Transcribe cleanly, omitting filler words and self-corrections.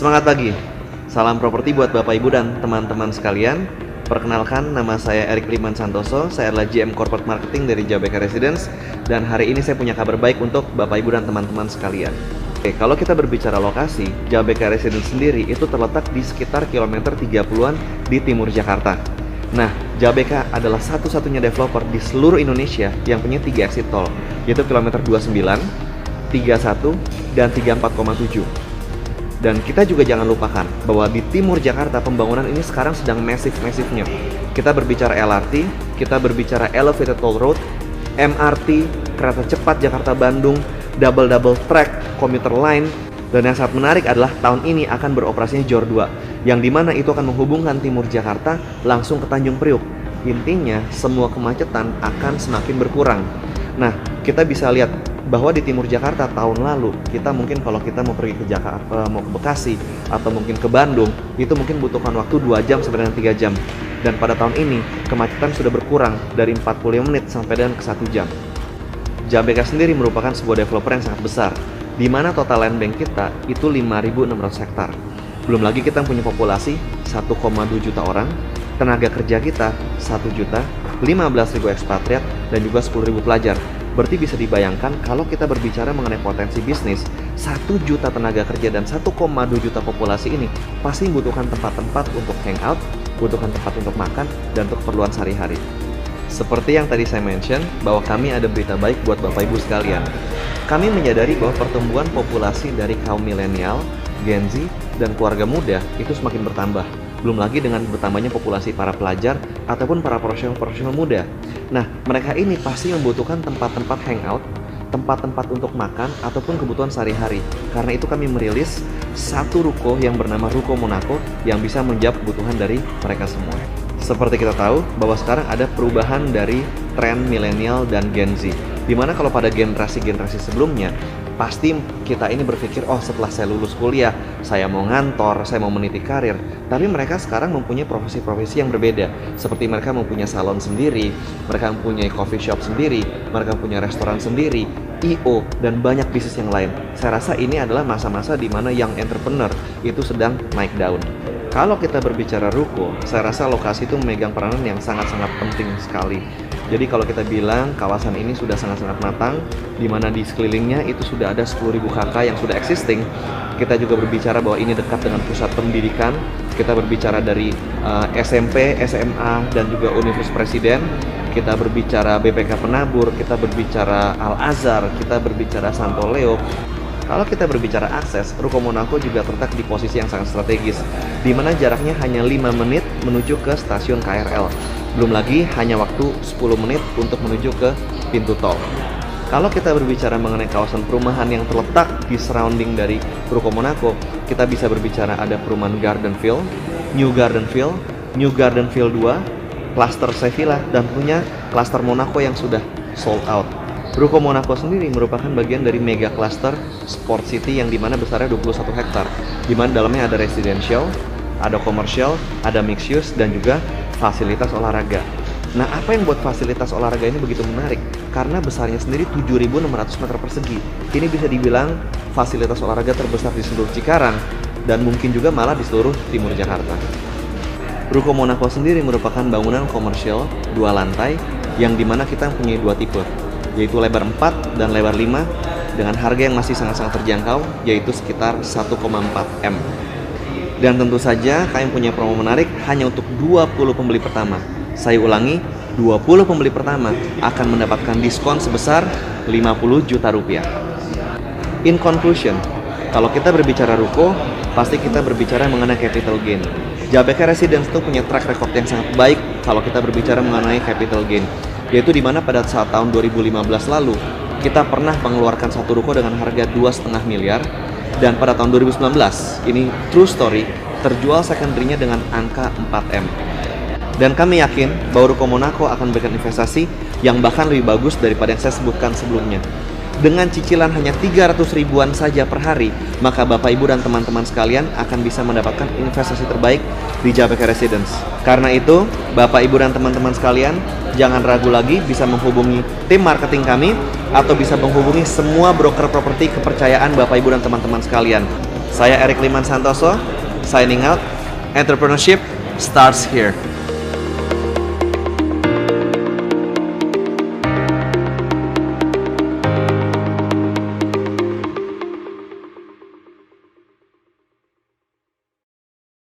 Semangat pagi. Salam properti buat Bapak Ibu dan teman-teman sekalian. Perkenalkan, nama saya Erik Liman Santoso. Saya adalah GM Corporate Marketing dari JBK Residence. Dan hari ini saya punya kabar baik untuk Bapak Ibu dan teman-teman sekalian. Oke, kalau kita berbicara lokasi, JBK Residence sendiri itu terletak di sekitar kilometer 30-an di timur Jakarta. Nah, JBK adalah satu-satunya developer di seluruh Indonesia yang punya 3 exit tol, yaitu kilometer 29, 31, dan 34,7. Dan kita juga jangan lupakan bahwa di timur Jakarta pembangunan ini sekarang sedang masif-masifnya. Kita berbicara LRT, kita berbicara elevated toll road, MRT, kereta cepat Jakarta-Bandung, double track, commuter line, dan yang sangat menarik adalah tahun ini akan beroperasinya JOR 2, yang dimana itu akan menghubungkan timur Jakarta langsung ke Tanjung Priuk. Intinya semua kemacetan akan semakin berkurang. Nah, kita bisa lihat bahwa di timur Jakarta tahun lalu kita mungkin kalau kita mau pergi ke Jakarta, mau ke Bekasi atau mungkin ke Bandung, itu mungkin butuhkan waktu 2 jam sampai dengan 3 jam. Dan pada tahun ini kemacetan sudah berkurang dari 45 menit sampai dengan ke 1 jam. JBK sendiri merupakan sebuah developer yang sangat besar, di mana total land bank kita itu 5.600 hektar. Belum lagi kita punya populasi 1,2 juta orang, tenaga kerja kita 1 juta, 15.000 ekspatriat, dan juga 10.000 pelajar. Berarti bisa dibayangkan kalau kita berbicara mengenai potensi bisnis, 1 juta tenaga kerja dan 1,2 juta populasi ini pasti membutuhkan tempat-tempat untuk hangout, butuhkan tempat untuk makan, dan untuk keperluan sehari-hari. Seperti yang tadi saya mention, bahwa kami ada berita baik buat Bapak Ibu sekalian. Kami menyadari bahwa pertumbuhan populasi dari kaum milenial, Gen Z, dan keluarga muda itu semakin bertambah. Belum lagi dengan bertambahnya populasi para pelajar ataupun para profesional muda. Nah, mereka ini pasti membutuhkan tempat-tempat hangout, tempat-tempat untuk makan, ataupun kebutuhan sehari-hari. Karena itu kami merilis satu ruko yang bernama Ruko Monaco yang bisa menjawab kebutuhan dari mereka semua. Seperti kita tahu bahwa sekarang ada perubahan dari tren milenial dan Gen Z, dimana kalau pada generasi-generasi sebelumnya pasti kita ini berpikir, oh setelah saya lulus kuliah, saya mau ngantor, saya mau meniti karir. Tapi mereka sekarang mempunyai profesi-profesi yang berbeda. Seperti mereka mempunyai salon sendiri, mereka mempunyai coffee shop sendiri, mereka mempunyai restoran sendiri, I.O. dan banyak bisnis yang lain. Saya rasa ini adalah masa-masa di mana young entrepreneur itu sedang naik daun. Kalau kita berbicara ruko, saya rasa lokasi itu memegang peranan yang sangat-sangat penting sekali. Jadi kalau kita bilang kawasan ini sudah sangat-sangat matang, di mana di sekelilingnya itu sudah ada 10.000 KK yang sudah existing. Kita juga berbicara bahwa ini dekat dengan pusat pendidikan. Kita berbicara dari SMP, SMA, dan juga Universitas Presiden. Kita berbicara BPK Penabur, kita berbicara Al-Azhar, kita berbicara Santo Leo. Kalau kita berbicara akses, Ruko Monaco juga terletak di posisi yang sangat strategis, di mana jaraknya hanya 5 menit menuju ke stasiun KRL. Belum lagi hanya waktu 10 menit untuk menuju ke pintu tol. Kalau kita berbicara mengenai kawasan perumahan yang terletak di surrounding dari Ruko Monaco, kita bisa berbicara ada perumahan Gardenville, New Gardenville, New Gardenville 2, Cluster Sevilla, dan punya Cluster Monaco yang sudah sold out. Ruko Monaco sendiri merupakan bagian dari mega cluster Sport City yang dimana besarnya 21 hektar, dimana dalamnya ada residential, ada commercial, ada mixed use, dan juga fasilitas olahraga. Nah, apa yang buat fasilitas olahraga ini begitu menarik? Karena besarnya sendiri 7.600 meter persegi. Ini bisa dibilang fasilitas olahraga terbesar di seluruh Cikarang, dan mungkin juga malah di seluruh timur Jakarta. Ruko Monaco sendiri merupakan bangunan komersial 2 lantai, yang dimana kita mempunyai 2 tipe, yaitu lebar 4 dan lebar 5, dengan harga yang masih sangat-sangat terjangkau, yaitu sekitar 1,4 M. Dan tentu saja kami punya promo menarik hanya untuk 20 pembeli pertama. Saya ulangi, 20 pembeli pertama akan mendapatkan diskon sebesar 50 juta rupiah. In conclusion, kalau kita berbicara ruko, pasti kita berbicara mengenai capital gain. JBK Residence itu punya track record yang sangat baik kalau kita berbicara mengenai capital gain, yaitu dimana pada saat tahun 2015 lalu kita pernah mengeluarkan satu ruko dengan harga 2,5 miliar, dan pada tahun 2019 ini true story terjual secondary-nya dengan angka 4M. Dan kami yakin bahwa Ruko Monaco akan memberikan investasi yang bahkan lebih bagus daripada yang saya sebutkan sebelumnya. Dengan cicilan hanya 300 ribuan saja per hari, maka Bapak Ibu dan teman-teman sekalian akan bisa mendapatkan investasi terbaik di JBK Residence. Karena itu, Bapak Ibu dan teman-teman sekalian, jangan ragu lagi bisa menghubungi tim marketing kami atau bisa menghubungi semua broker properti kepercayaan Bapak Ibu dan teman-teman sekalian. Saya Erik Liman Santoso, signing out. Entrepreneurship starts here.